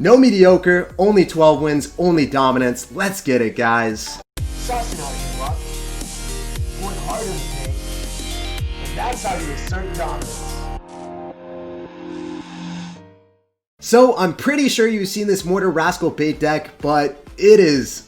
No mediocre, only 12 wins, only dominance. Let's get it, guys. Sussing how you luck. Going hard in the paint. And that's how you assert dominance. So, I'm pretty sure you've seen this Mortar Rascal bait deck, but it is,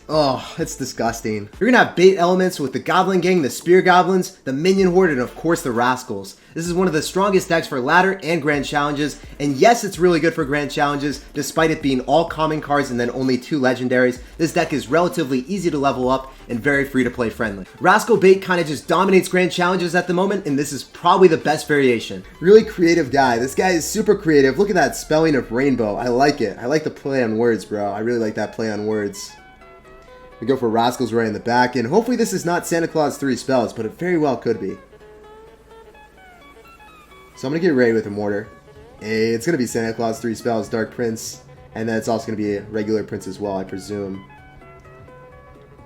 it's disgusting. You're gonna have bait elements with the Goblin Gang, the Spear Goblins, the Minion Horde, and of course the Rascals. This is one of the strongest decks for ladder and grand challenges, and yes, it's really good for grand challenges, despite it being all common cards and then only 2 legendaries. This deck is relatively easy to level up and very free to play friendly. Rascal bait kind of just dominates grand challenges at the moment, and this is probably the best variation. Really creative guy. This guy is super creative. Look at that spelling of rainbow. I like it. I like the play on words, bro. I really like that play on words. We go for Rascals right in the back, and hopefully this is not Santa Claus 3 spells, but it very well could be. So I'm going to get ready with a Mortar. Hey, it's going to be Santa Claus 3 spells, Dark Prince, and then it's also going to be a regular Prince as well, I presume.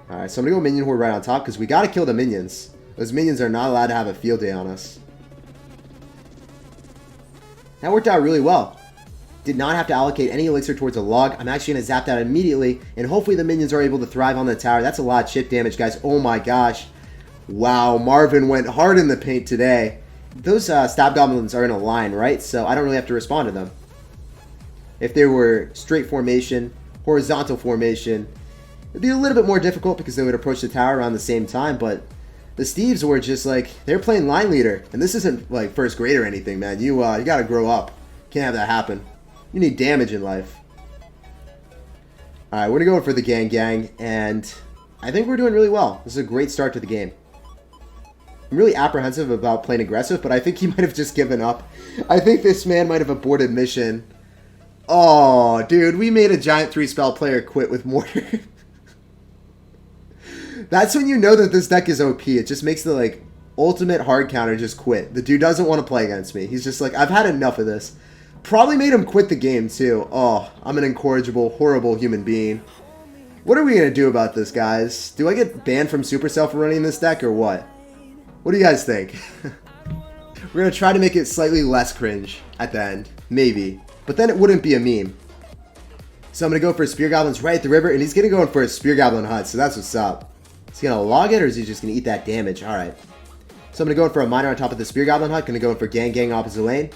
Alright, so I'm going to go Minion Horde right on top, because we got to kill the minions. Those minions are not allowed to have a field day on us. That worked out really well. Did not have to allocate any elixir towards a log. I'm actually going to zap that immediately, and hopefully the minions are able to thrive on the tower. That's a lot of chip damage, guys. Oh my gosh. Wow, Marvin went hard in the paint today. Those stab goblins are in a line, right? So I don't really have to respond to them. If they were straight formation, horizontal formation, it'd be a little bit more difficult because they would approach the tower around the same time, but the Steves were just like, they're playing line leader, and this isn't like first grade or anything, man. You gotta grow up. Can't have that happen. You need damage in life. Alright, we're gonna go for the gang, and I think we're doing really well. This is a great start to the game. I'm really apprehensive about playing aggressive, but I think he might have just given up. I think this man might have aborted mission. Oh, dude, we made a giant 3-spell player quit with Mortar. That's when you know that this deck is OP. It just makes the, like, ultimate hard counter just quit. The dude doesn't want to play against me. He's just like, I've had enough of this. Probably made him quit the game, too. Oh, I'm an incorrigible, horrible human being. What are we going to do about this, guys? Do I get banned from Supercell for running this deck, or what? What do you guys think? We're going to try to make it slightly less cringe at the end. Maybe. But then it wouldn't be a meme. So I'm going to go for Spear Goblins right at the river, and he's going to go for a Spear Goblin hut, so that's what's up. Is he going to log it, or is he just going to eat that damage? Alright. So I'm going to go in for a miner on top of the Spear Goblin hut. Going to go in for gang opposite lane.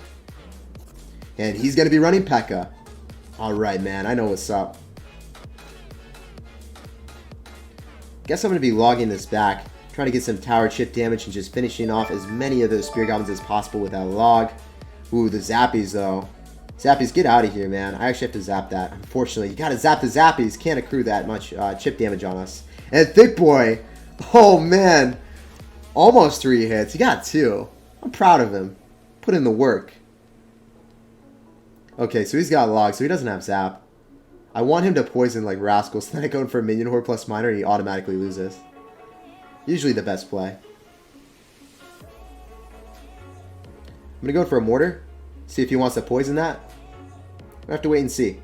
And he's going to be running P.E.K.K.A. Alright, man. I know what's up. Guess I'm going to be logging this back. Trying to get some tower chip damage and just finishing off as many of those Spear Goblins as possible with that log. Ooh, the Zappies, though. Zappies, get out of here, man. I actually have to zap that. Unfortunately, you got to zap the Zappies. Can't accrue that much chip damage on us. And Thick Boy. Oh, man. Almost 3 hits. He got 2. I'm proud of him. Put in the work. Okay, so he's got a log, so he doesn't have zap. I want him to poison like Rascals, so then I go in for a Minion Horde plus Miner and he automatically loses. Usually the best play. I'm going to go for a Mortar. See if he wants to poison that. I have to wait and see.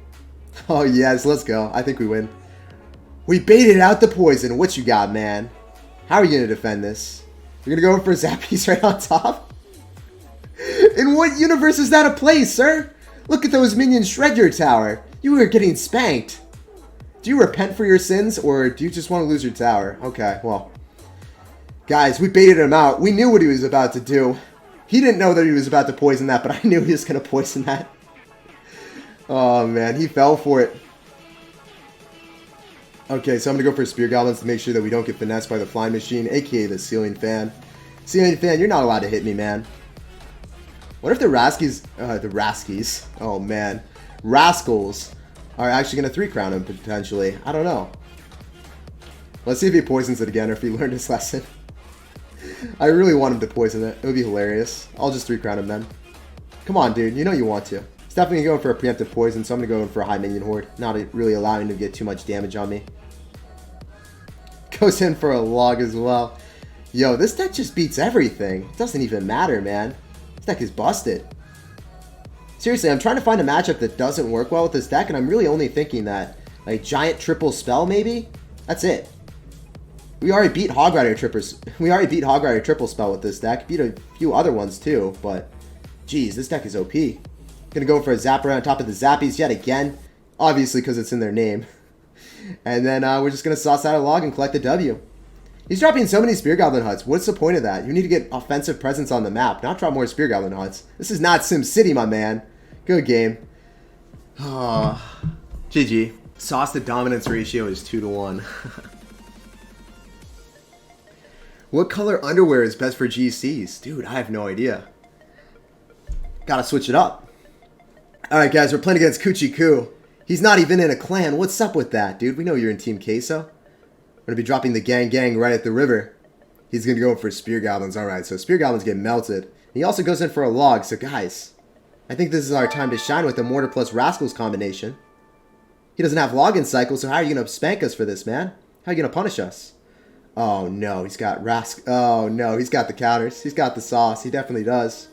Oh yes, let's go. I think we win. We baited out the poison. What you got, man? How are you going to defend this? You're going to go for Zappies right on top? In what universe is that a play, sir? Look at those minions shred your tower. You are getting spanked. Do you repent for your sins, or do you just want to lose your tower? Okay, well. Guys, we baited him out. We knew what he was about to do. He didn't know that he was about to poison that, but I knew he was going to poison that. Oh, man. He fell for it. Okay, so I'm going to go for Spear Goblins to make sure that we don't get finessed by the Flying Machine, a.k.a. the Ceiling Fan. Ceiling Fan, you're not allowed to hit me, man. What if the Rascals, oh, man. Rascals are actually going to 3-crown him, potentially. I don't know. Let's see if he poisons it again, or if he learned his lesson. I really want him to poison it. It would be hilarious. I'll just 3-crown him then. Come on, dude. You know you want to. He's definitely going for a preemptive poison, so I'm going to go in for a high minion horde. Not really allowing him to get too much damage on me. Goes in for a log as well. Yo, this deck just beats everything. It doesn't even matter, man. This deck is busted. Seriously, I'm trying to find a matchup that doesn't work well with this deck, and I'm really only thinking that, like, giant triple spell, maybe? That's it. We already beat Hog Rider triple spell with this deck. Beat a few other ones too, but geez, this deck is OP. Gonna go for a zapper on top of the Zappies yet again. Obviously, because it's in their name. And then we're just going to sauce out a log and collect the W. He's dropping so many Spear Goblin huts. What's the point of that? You need to get offensive presence on the map, not drop more Spear Goblin huts. This is not Sim City, my man. Good game. Oh, GG. Sauce to dominance ratio is 2-1. What color underwear is best for GCs? Dude, I have no idea. Gotta switch it up. Alright guys, we're playing against Kuchiku. He's not even in a clan. What's up with that, dude? We know you're in Team Queso. We're gonna be dropping the gang right at the river. He's gonna go for Spear Goblins. Alright, so Spear Goblins get melted. He also goes in for a log, so guys, I think this is our time to shine with the Mortar plus Rascals combination. He doesn't have login cycle, so how are you gonna spank us for this, man? How are you gonna punish us? Oh no, he's got Oh no, he's got the counters. He's got the sauce. He definitely does.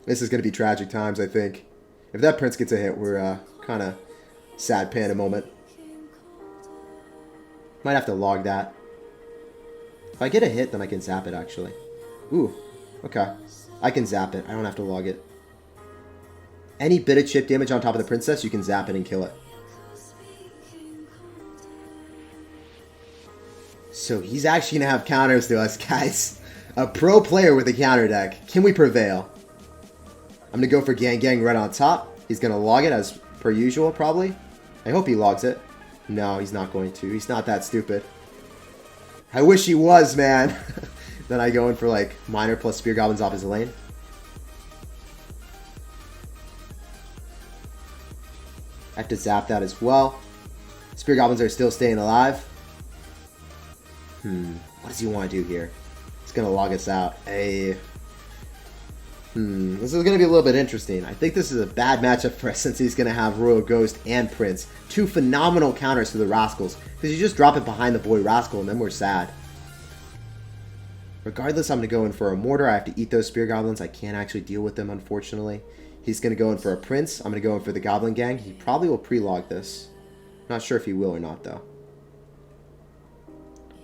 This is gonna be tragic times, I think. If that prince gets a hit, we're kind of sad panda moment. Might have to log that. If I get a hit, then I can zap it, actually. Ooh, okay. I can zap it. I don't have to log it. Any bit of chip damage on top of the princess, you can zap it and kill it. So he's actually going to have counters to us, guys. A pro player with a counter deck. Can we prevail? I'm going to go for gang right on top. He's going to log it as per usual, probably. I hope he logs it. No, he's not going to. He's not that stupid. I wish he was, man. Then I go in for, like, Miner plus Spear Goblins off his lane. I have to zap that as well. Spear Goblins are still staying alive. What does he want to do here? He's going to log us out. This is going to be a little bit interesting. I think this is a bad matchup for us since he's going to have Royal Ghost and Prince. Two phenomenal counters to the Rascals. Because you just drop it behind the boy Rascal and then we're sad. Regardless, I'm going to go in for a Mortar. I have to eat those Spear Goblins. I can't actually deal with them, unfortunately. He's going to go in for a Prince. I'm going to go in for the Goblin Gang. He probably will pre-log this. Not sure if he will or not, though.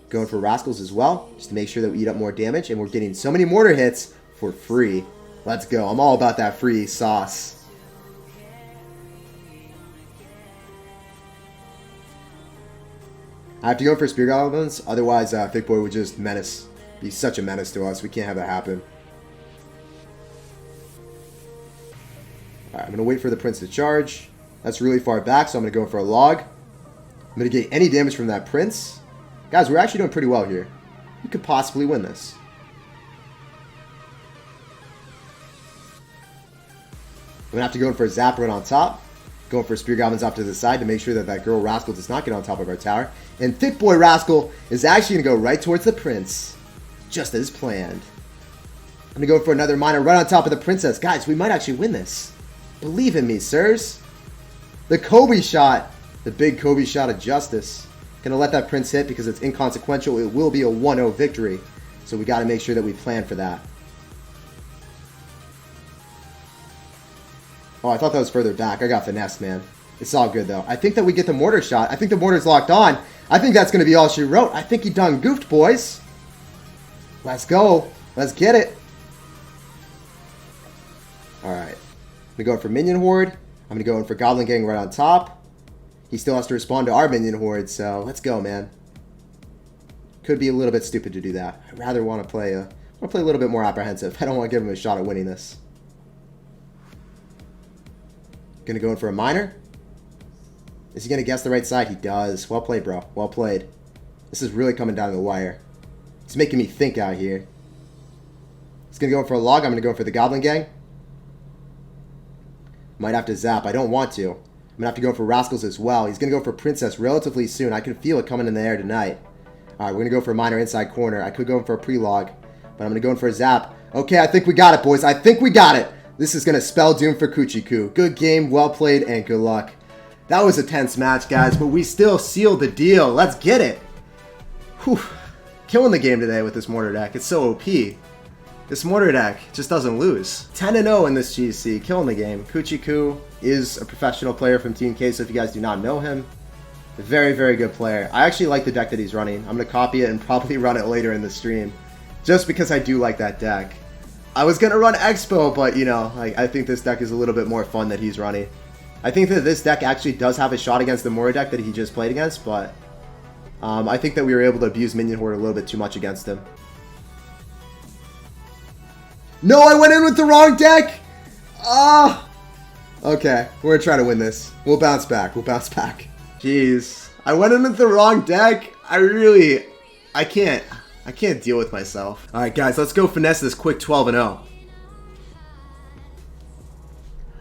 Going for Rascals as well, just to make sure that we eat up more damage. And we're getting so many Mortar hits for free. Let's go. I'm all about that free sauce. I have to go for Spear Goblins. Otherwise, Thick Boy would just menace. Be such a menace to us. We can't have that happen. Alright, I'm going to wait for the Prince to charge. That's really far back, so I'm going to go for a log. I'm going to get any damage from that Prince. Guys, we're actually doing pretty well here. We could possibly win this. I'm going to have to go in for a Zap right on top. Going for Spear Goblins off to the side to make sure that that girl Rascal does not get on top of our tower. And Thick Boy Rascal is actually going to go right towards the Prince. Just as planned. I'm going to go for another Miner right on top of the Princess. Guys, we might actually win this. Believe in me, sirs. The Kobe shot. The big Kobe shot of justice. Gonna let that Prince hit because it's inconsequential. It will be a 1-0 victory. So we gotta make sure that we plan for that. Oh, I thought that was further back. I got finessed, man. It's all good, though. I think that we get the Mortar shot. I think the Mortar's locked on. I think that's gonna be all she wrote. I think he done goofed, boys. Let's go. Let's get it. Alright. I'm going for Minion Horde. I'm going to go in for Goblin Gang right on top. He still has to respond to our Minion Horde, so let's go, man. Could be a little bit stupid to do that. I'd rather want to play a little bit more apprehensive. I don't want to give him a shot at winning this. Going to go in for a Miner. Is he going to guess the right side? He does. Well played, bro. Well played. This is really coming down to the wire. It's making me think out here. He's going to go in for a log. I'm going to go for the Goblin Gang. Might have to zap. I don't want to. I'm going to have to go for Rascals as well. He's going to go for Princess relatively soon. I can feel it coming in the air tonight. Alright, we're going to go for a Miner inside corner. I could go in for a pre-log, but I'm going to go in for a zap. Okay, I think we got it, boys. I think we got it. This is going to spell doom for Kuchiku. Good game, well played, and good luck. That was a tense match, guys, but we still sealed the deal. Let's get it. Whew. Killing the game today with this Mortar deck. It's so OP. This Mortar deck just doesn't lose. 10-0 in this GC, killing the game. Kuchiku is a professional player from Team K, so if you guys do not know him, a very, very good player. I actually like the deck that he's running. I'm going to copy it and probably run it later in the stream, just because I do like that deck. I was going to run Expo, but, you know, I think this deck is a little bit more fun that he's running. I think that this deck actually does have a shot against the Mortar deck that he just played against, but I think that we were able to abuse Minion Horde a little bit too much against him. No, I went in with the wrong deck! Ah! Okay, we're gonna try to win this. We'll bounce back. We'll bounce back. Jeez. I went in with the wrong deck. I can't deal with myself. Alright guys, let's go finesse this quick 12-0.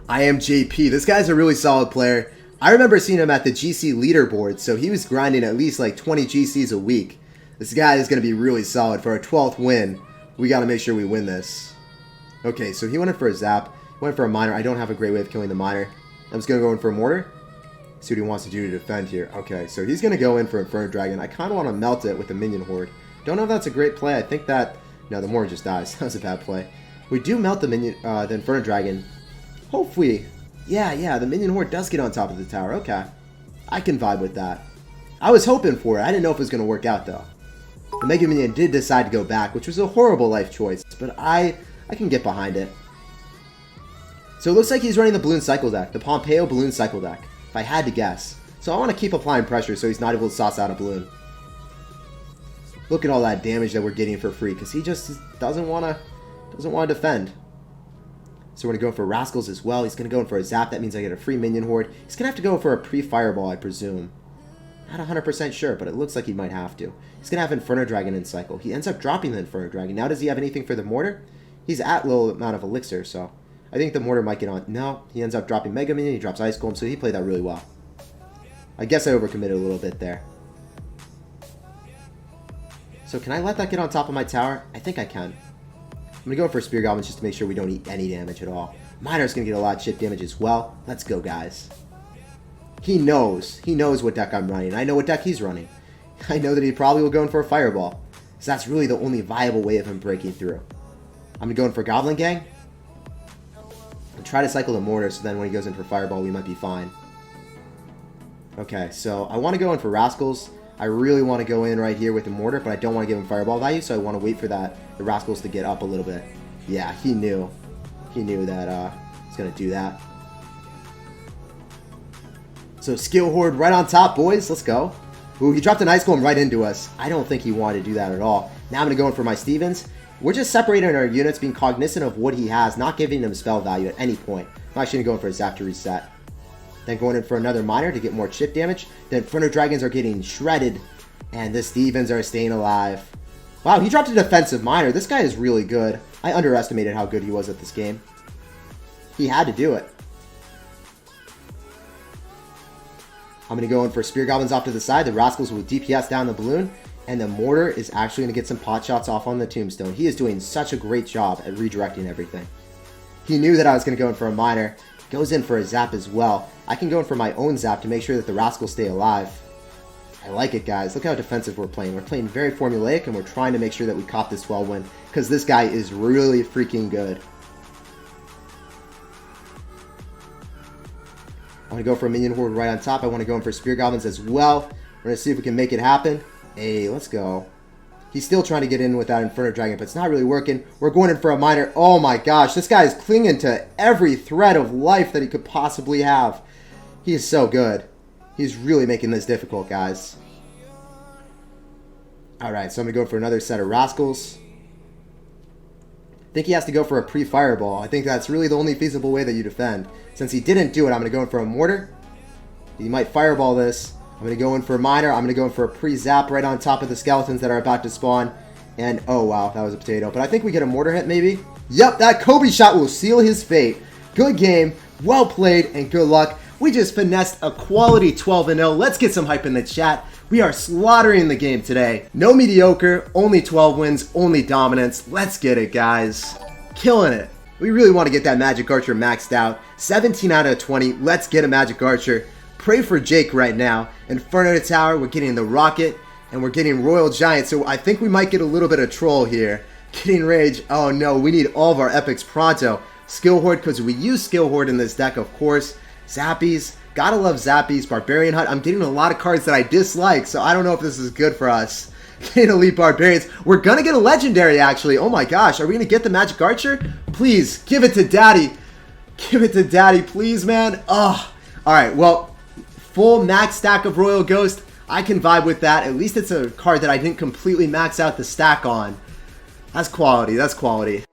I am JP. This guy's a really solid player. I remember seeing him at the GC leaderboard, so he was grinding at least like 20 GCs a week. This guy is going to be really solid. For our 12th win, we got to make sure we win this. Okay, so he went in for a zap. He went for a miner. I don't have a great way of killing the miner. I'm just going to go in for a mortar. See what he wants to do to defend here. Okay, so he's going to go in for Inferno Dragon. I kind of want to melt it with the minion horde. Don't know if that's a great play. I think that... No, the mortar just dies. That was a bad play. We do melt the minion, the Inferno Dragon. Hopefully... Yeah, the minion horde does get on top of the tower. Okay. I can vibe with that. I was hoping for it. I didn't know if it was going to work out, though. The Mega Minion did decide to go back, which was a horrible life choice, but I can get behind it. So it looks like he's running the Balloon Cycle deck, the Pompeo Balloon Cycle deck, if I had to guess. So I want to keep applying pressure so he's not able to sauce out a balloon. Look at all that damage that we're getting for free, because he just doesn't want to defend. So we're going to go for rascals as well. He's going to go in for a zap. That means I get a free minion horde. He's going to have to go for a pre-fireball, I presume. Not 100% sure, but it looks like he might have to. He's going to have Inferno Dragon in cycle. He ends up dropping the Inferno Dragon. Now does he have anything for the Mortar? He's at low amount of elixir, so I think the Mortar might get on. No, he ends up dropping Mega Minion. He drops Ice Golem, so he played that really well. I guess I overcommitted a little bit there. So can I let that get on top of my tower? I think I can. I'm going to go for Spear Goblins just to make sure we don't eat any damage at all. Miner's going to get a lot of chip damage as well. Let's go, guys. He knows what deck I'm running. I know what deck he's running. I know that he probably will go in for a Fireball. So that's really the only viable way of him breaking through. I'm going to go in for Goblin Gang. And try to cycle the Mortar, so then when he goes in for Fireball, we might be fine. Okay, so I want to go in for Rascals. I really want to go in right here with the Mortar, but I don't want to give him Fireball value, so I want to wait for the Rascals to get up a little bit. Yeah, he knew. He knew that he's going to do that. So Skill Horde right on top, boys. Let's go. Ooh, he dropped an Ice Golem right into us. I don't think he wanted to do that at all. Now I'm going to go in for my Stevens. We're just separating our units, being cognizant of what he has, not giving him spell value at any point. I'm actually going to go in for a Zap to reset. Then going in for another Miner to get more chip damage. The Inferno Dragons are getting shredded, and the Stevens are staying alive. Wow, he dropped a defensive Miner. This guy is really good. I underestimated how good he was at this game. He had to do it. I'm going to go in for Spear Goblins off to the side. The Rascals will DPS down the balloon. And the Mortar is actually going to get some pot shots off on the Tombstone. He is doing such a great job at redirecting everything. He knew that I was going to go in for a Miner. Goes in for a Zap as well. I can go in for my own Zap to make sure that the Rascals stay alive. I like it, guys. Look how defensive we're playing. We're playing very formulaic, and we're trying to make sure that we caught this 12 win. Because this guy is really freaking good. I want to go for a Minion Horde right on top. I want to go in for Spear Goblins as well. We're going to see if we can make it happen. Hey, let's go. He's still trying to get in with that Inferno Dragon, but it's not really working. We're going in for a Miner. Oh my gosh, this guy is clinging to every thread of life that he could possibly have. He is so good. He's really making this difficult, guys. Alright, so I'm going to go for another set of Rascals. I think he has to go for a pre-Fireball. I think that's really the only feasible way that you defend. Since he didn't do it, I'm going to go in for a Mortar. He might Fireball this. I'm going to go in for a Miner. I'm going to go in for a pre-Zap right on top of the skeletons that are about to spawn. And, oh wow, that was a potato. But I think we get a Mortar hit maybe. Yep, that Kobe shot will seal his fate. Good game, well played, and good luck. We just finessed a quality 12-0. Let's get some hype in the chat. We are slaughtering the game today. No mediocre, only 12 wins, only dominance. Let's get it, guys. Killing it. We really want to get that Magic Archer maxed out. 17 out of 20. Let's get a Magic Archer. Pray for Jake right now. Inferno Tower, we're getting the Rocket, and we're getting Royal Giant. So I think we might get a little bit of Troll here. Getting Rage. Oh no, we need all of our epics pronto. Skill Horde, because we use Skill Horde in this deck, of course. Zappies. Gotta love Zappies. Barbarian Hut. I'm getting a lot of cards that I dislike, so I don't know if this is good for us. Getting Elite Barbarians. We're gonna get a Legendary, actually. Oh my gosh. Are we gonna get the Magic Archer? Please, give it to Daddy. Give it to Daddy, please, man. Oh, Alright, well, full max stack of Royal Ghost. I can vibe with that. At least it's a card that I didn't completely max out the stack on. That's quality. That's quality.